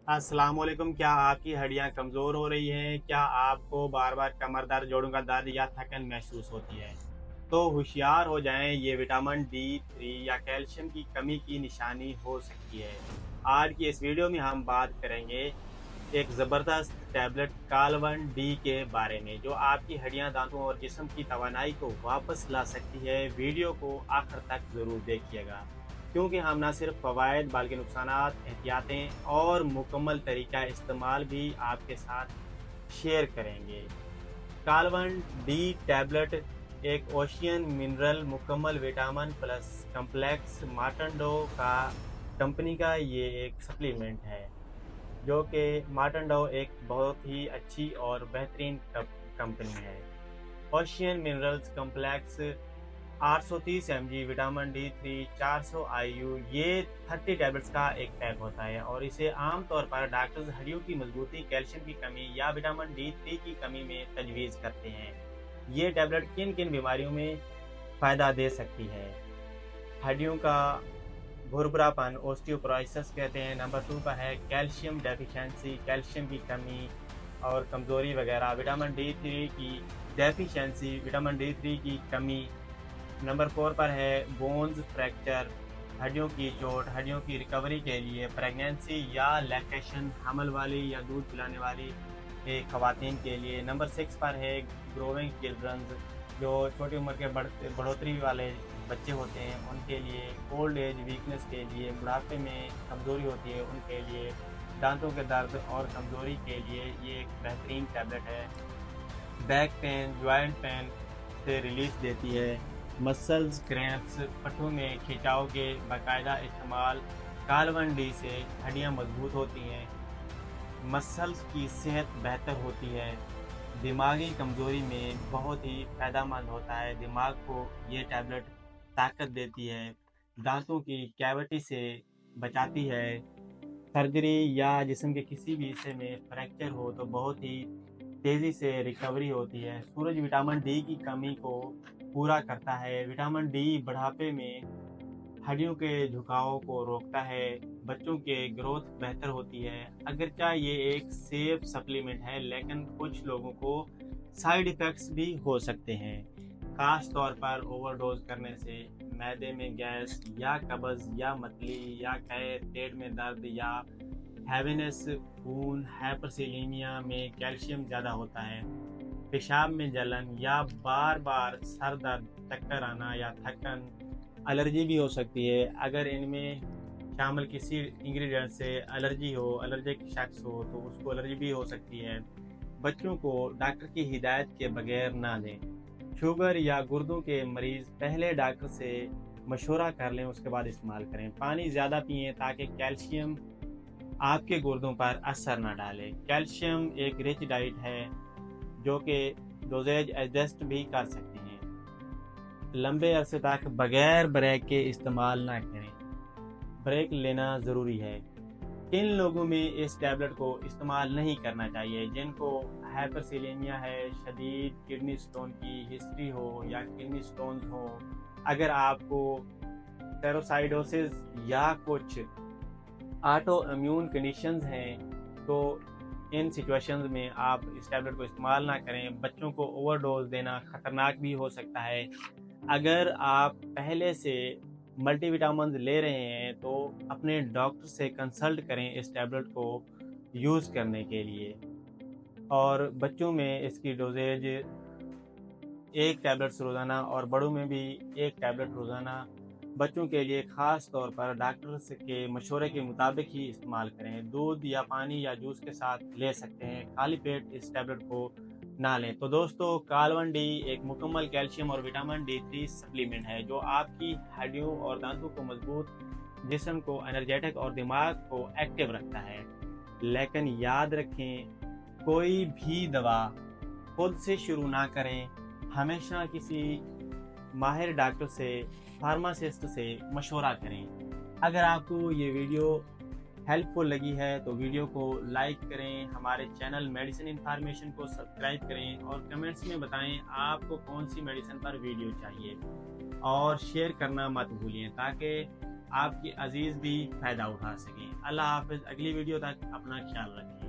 अस्सलाम वालेकुम। क्या आपकी हड्डियां कमज़ोर हो रही हैं? क्या आपको बार बार कमर दर्द, जोड़ों का दर्द या थकन महसूस होती है? तो होशियार हो जाएं, ये विटामिन D3 या कैल्शियम की कमी की निशानी हो सकती है। आज की इस वीडियो में हम बात करेंगे एक ज़बरदस्त टैबलेट कालवन डी के बारे में, जो आपकी हड्डियां, दांतों और जिस्म की तवानाई को वापस ला सकती है। वीडियो को आखिर तक ज़रूर देखिएगा, क्योंकि हम ना सिर्फ फ़वाइद बल्कि नुकसानात, एहतियातें और मुकम्मल तरीका इस्तेमाल भी आपके साथ शेयर करेंगे। कालवन डी टैबलेट एक ओशियन मिनरल मुकम्मल विटामिन प्लस कम्प्लेक्स मार्टनडो का कंपनी का ये एक सप्लीमेंट है, जो कि मार्टनडो एक बहुत ही अच्छी और बेहतरीन कंपनी है। Ocean minerals complex 830 mg vitamin D3 400 IU, ये 30 टैबलेट्स का एक पैक होता है और इसे आमतौर पर डॉक्टर्स हड्डियों की मजबूती, कैल्शियम की कमी या विटामिन D3 की कमी में तजवीज़ करते हैं। ये टैबलेट किन किन बीमारियों में फ़ायदा दे सकती है? हड्डियों का भुरभुरापन, ओस्टियोपोरोसिस कहते हैं। नंबर 2 पर है कैल्शियम डेफिशिएंसी, कैल्शियम की कमी और कमज़ोरी वगैरह। विटामिन D3 की डेफिशिएंसी, विटामिन D3 की कमी। नंबर 4 पर है बोन्स फ्रैक्चर, हड्डियों की चोट, हड्डियों की रिकवरी के लिए। प्रेगनेंसी या लैक्टेशन, हमल वाली या दूध पिलाने वाली ख़वातीन के लिए। नंबर 6 पर है ग्रोइंग चिल्ड्रंस, जो छोटी उम्र के बढ़ोतरी वाले बच्चे होते हैं उनके लिए। ओल्ड एज वीकनेस के लिए, बुढ़ापे में कमज़ोरी होती है उनके लिए। दांतों के दर्द और कमज़ोरी के लिए ये एक बेहतरीन टैबलेट है। बैक पेन, जॉइंट पेन से रिलीफ देती है। मसल्स क्रैम्प्स, पट्टों में खिंचाव के बाकायदा इस्तेमाल कालवन डी से हड्डियां मजबूत होती हैं, मसल्स की सेहत बेहतर होती है, दिमागी कमज़ोरी में बहुत ही फ़ायदेमंद होता है। दिमाग को ये टैबलेट ताकत देती है, दांतों की कैविटी से बचाती है। सर्जरी या जिस्म के किसी भी हिस्से में फ्रैक्चर हो तो बहुत ही तेज़ी से रिकवरी होती है। सूरज विटामिन डी की कमी को पूरा करता है। विटामिन डी बुढ़ापे में हड्डियों के झुकाव को रोकता है, बच्चों के ग्रोथ बेहतर होती है। अगरचे ये एक सेफ सप्लीमेंट है, लेकिन कुछ लोगों को साइड इफ़ेक्ट्स भी हो सकते हैं, ख़ास तौर पर ओवरडोज करने से। मैदे में गैस या कब्ज़ या मतली या पेट में दर्द या हैवीनेस, खून हाइपरसीलिमिया में कैल्शियम ज़्यादा होता है। पेशाब में जलन या बार बार सर दर्द, चक्कर आना या थकन, एलर्जी भी हो सकती है। अगर इनमें शामिल किसी इंग्रेडिएंट से एलर्जी हो, एलर्जिक शख्स हो, तो उसको एलर्जी भी हो सकती है। बच्चों को डॉक्टर की हिदायत के बगैर ना दें। शुगर या गुर्दों के मरीज़ पहले डॉक्टर से मशवरा कर लें, उसके बाद इस्तेमाल करें। पानी ज़्यादा पिएँ ताकि कैल्शियम आपके गुर्दों पर असर ना डाले। कैल्शियम एक रिच डाइट है, जो कि डोजेज एडजस्ट भी कर सकते हैं। लंबे अरसे तक बगैर ब्रेक के इस्तेमाल ना करें, ब्रेक लेना ज़रूरी है। किन लोगों में इस टैबलेट को इस्तेमाल नहीं करना चाहिए? जिनको हाइपरसीलिमिया है, शदीद किडनी स्टोन की हिस्ट्री हो या किडनी स्टोन्स हो, अगर आपको टेरोसाइडोसिस या कुछ ऑटो इम्यून कंडीशंस हैं, तो इन सिचुएशंस में आप इस टैबलेट को इस्तेमाल ना करें। बच्चों को ओवरडोज देना ख़तरनाक भी हो सकता है। अगर आप पहले से मल्टीविटामिन ले रहे हैं तो अपने डॉक्टर से कंसल्ट करें इस टैबलेट को यूज़ करने के लिए। और बच्चों में इसकी डोजेज एक टैबलेट्स रोज़ाना और बड़ों में भी एक टैबलेट रोज़ाना। बच्चों के लिए ख़ास तौर पर डॉक्टर के मशवरे के मुताबिक ही इस्तेमाल करें। दूध या पानी या जूस के साथ ले सकते हैं, खाली पेट इस टैबलेट को ना लें। तो दोस्तों, कालवन डी एक मुकम्मल कैल्शियम और विटामिन D3 सप्लीमेंट है, जो आपकी हड्डियों और दांतों को मजबूत, जिस्म को एनर्जेटिक और दिमाग को एक्टिव रखता है। लेकिन याद रखें, कोई भी दवा खुद से शुरू ना करें, हमेशा किसी माहिर डॉक्टर से, फार्मासिस्ट से मशवरा करें। अगर आपको ये वीडियो हेल्पफुल लगी है तो वीडियो को लाइक करें, हमारे चैनल मेडिसिन इन्फॉर्मेशन को सब्सक्राइब करें और कमेंट्स में बताएं आपको कौन सी मेडिसिन पर वीडियो चाहिए, और शेयर करना मत भूलिए ताकि آپ کی عزیز بھی فائدہ اٹھا سکیں۔ اللہ حافظ، اگلی ویڈیو تک اپنا خیال رکھیں۔